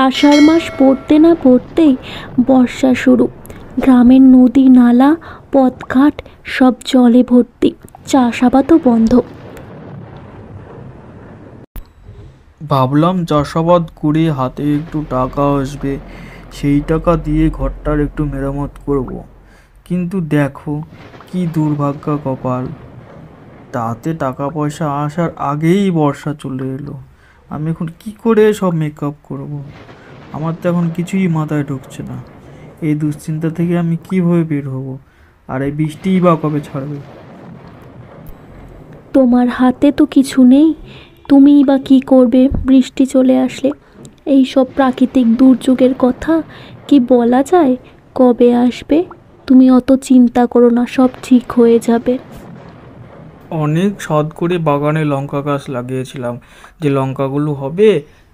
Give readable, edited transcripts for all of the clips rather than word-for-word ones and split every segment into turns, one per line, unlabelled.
আষাঢ় মাস পড়তে না পড়তেই বর্ষা শুরু। গ্রামের নদী নালা পথঘাট সব জলে ভর্তি, চাষাবাদও বন্ধ।
ভাবলাম চাষাবাদ করে হাতে একটু টাকা আসবে, সেই টাকা দিয়ে ঘরটার একটু মেরামত করব। কিন্তু দেখো কি দুর্ভাগ্য কপাল, তাতে টাকা পয়সা আসার আগেই বর্ষা চলে এলো। আমি এখন কি করে সব মেকআপ করব? আমার তো এখন কিছুই মাথায় ঢুকছে না। এই দুশ্চিন্তা থেকে আমি কিভাবে বের হব? আর এই বৃষ্টিই বা কবে ছাড়বে?
তোমার হাতে তো কিছু নেই, তুমিই বা কী করবে বৃষ্টি চলে আসলে? এই সব প্রাকৃতিক দুর্যোগের কথা কি বলা যায় কবে আসবে? তুমি অত চিন্তা করো না, সব ঠিক হয়ে যাবে।
অনেক শখ করে বাগানে লঙ্কা গাছ লাগিয়েছিলাম, যে লঙ্কাগুলো হবে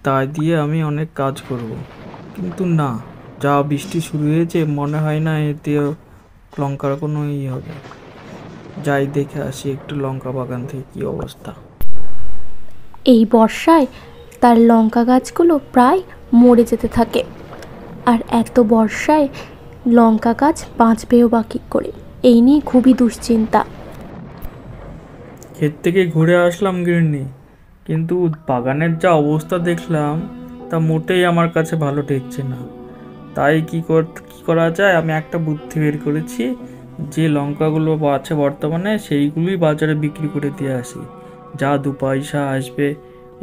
তা দিয়ে আমি অনেক কাজ করব। কিন্তু না, যা বৃষ্টি শুরু হয়েছে মনে হয় না এতে লঙ্কার কোনো হবে। যাই দেখে আসি একটু লঙ্কা বাগান থেকে কি অবস্থা।
এই বর্ষায় তার লঙ্কা গাছগুলো প্রায় মরে যেতে থাকে। আর এত বর্ষায় লঙ্কা গাছ বাঁচবেও বা কী করে, এই নিয়ে খুবই দুশ্চিন্তা।
ক্ষেত থেকে ঘুরে আসলাম গিন্নি, কিন্তু বাগানের যা অবস্থা দেখলাম তা মোটেই আমার কাছে ভালো ঠেকছে না। তাই কি করা যায়, আমি একটা বুদ্ধি বের করেছি, যে লঙ্কাগুলো আছে বর্তমানে সেইগুলোই বাজারে বিক্রি করে দিয়ে আসি। যা দু পয়সা আসবে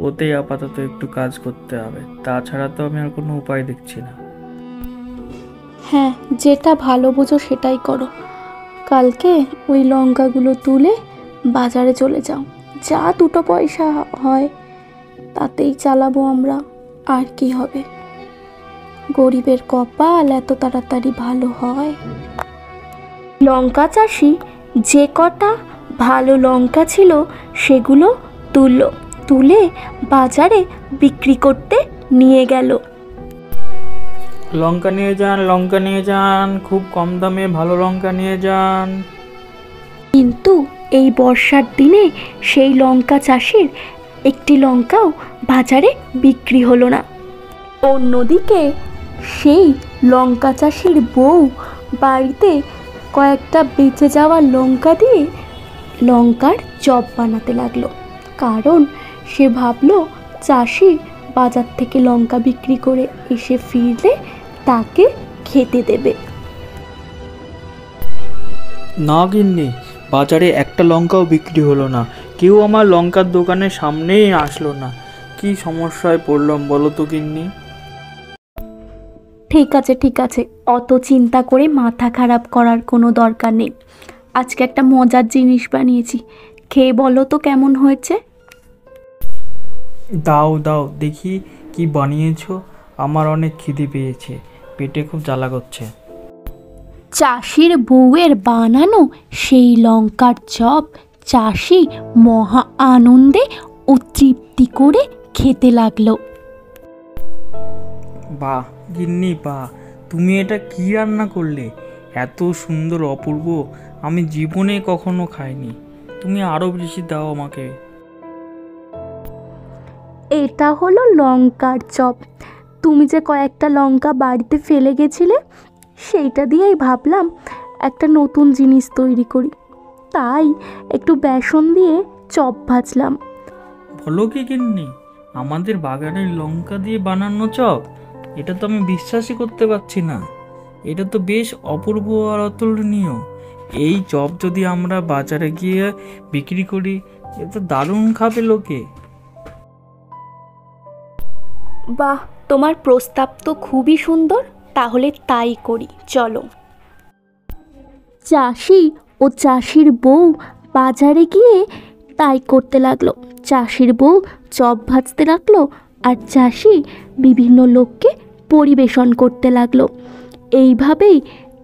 ওতেই আপাতত একটু কাজ করতে হবে, তাছাড়া তো আমি আর কোনো উপায় দেখছি না।
হ্যাঁ, যেটা ভালো বোঝো সেটাই করো। কালকে ওই লঙ্কাগুলো তুলে বাজারে চলে যাও, যা দুটো পয়সা হয় তাতেই চালাবো আমরা, আর কি হবে? গরিবের কপাল এত তাড়াতাড়ি ভালো হয়? লঙ্কা চাষি যে কটা ভালো লঙ্কা ছিল সেগুলো তুলে বাজারে বিক্রি করতে নিয়ে গেল।
লঙ্কা নিয়ে যান, লঙ্কা নিয়ে যান, খুব কম দামে ভালো লঙ্কা নিয়ে যান।
কিন্তু এই বর্ষার দিনে সেই লঙ্কা চাষির একটি লঙ্কাও বাজারে বিক্রি হলো না। অন্যদিকে সেই লঙ্কা চাষির বউ বাড়িতে কয়েকটা বেঁচে যাওয়া লঙ্কা দিয়ে লঙ্কার চপ বানাতে লাগলো, কারণ সে ভাবলো চাষি বাজার থেকে লঙ্কা বিক্রি করে এসে ফিরলে তাকে খেতে দেবে।
না গিন্নি, বাজারে একটা লঙ্কাও বিক্রি হলো না, কেউ আমার লঙ্কার দোকানের সামনেই আসলো না। কি সমস্যায় পড়লাম বলো তো গিন্নি?
ঠিক আছে, অত চিন্তা করে মাথা খারাপ করার কোনো দরকার নেই। আজকে একটা মজার জিনিস বানিয়েছি, খেয়ে বলো তো কেমন হয়েছে।
দাও দাও দেখি কি বানিয়েছো, আমার অনেক খিদে পেয়েছে, পেটে খুব জ্বালা করছে।
চাষির বউয়ের বানানো সেই লঙ্কার চপ চাষি মহা আনন্দে ও তৃপ্তি করে খেতে লাগলো।
বাহ গিন্নি বাহ, তুমি এটা কি রান্না করলে? এত সুন্দর অপূর্ব, আমি জীবনে কখনো খাইনি। তুমি আরো বেশি দাও আমাকে।
এটা হলো লঙ্কার চপ। তুমি যে কয়েকটা লঙ্কা বাড়িতে ফেলে গেছিলে, সেইটা দিয়েই ভাবলাম একটা নতুন জিনিস তৈরি করি, তাই একটু বেসন দিয়ে চপ ভাজলাম।
বলো কি গিন্নি, আমাদের বাগানের লঙ্কা দিয়ে বানানো চপ? এটা তো আমি বিশ্বাসই করতে পারছি না। এটা তো বেশ অপূর্ব আর অতুলনীয়। এই চপ যদি আমরা বাজারে গিয়ে বিক্রি করি, এ তো দারুণ খাবে লোকে।
বাহ, তোমার প্রস্তাব তো খুবই সুন্দর, তাহলে তাই করি চলো। চাষি ও চাষির বউ বাজারে গিয়ে তাই করতে লাগলো। চাষির বউ চপ ভাজতে লাগলো আর চাষি বিভিন্ন লোককে পরিবেশন করতে লাগলো। এইভাবেই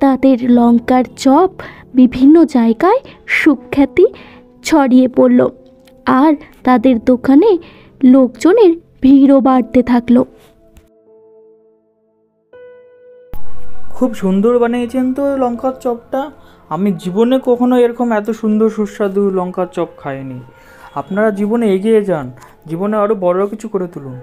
তাদের লঙ্কার চপ বিভিন্ন জায়গায় সুখ্যাতি ছড়িয়ে পড়ল, আর তাদের দোকানে লোকজনের ভিড়ও বাড়তে থাকলো।
খুব সুন্দর বানিয়েছেন তো লঙ্কার চপটা। আমি জীবনে কখনো এরকম এত সুন্দর সুস্বাদু লঙ্কার চপ খাইনি। আপনারা জীবনে এগিয়ে যান, জীবনে আরো বড় কিছু করে তুলুন।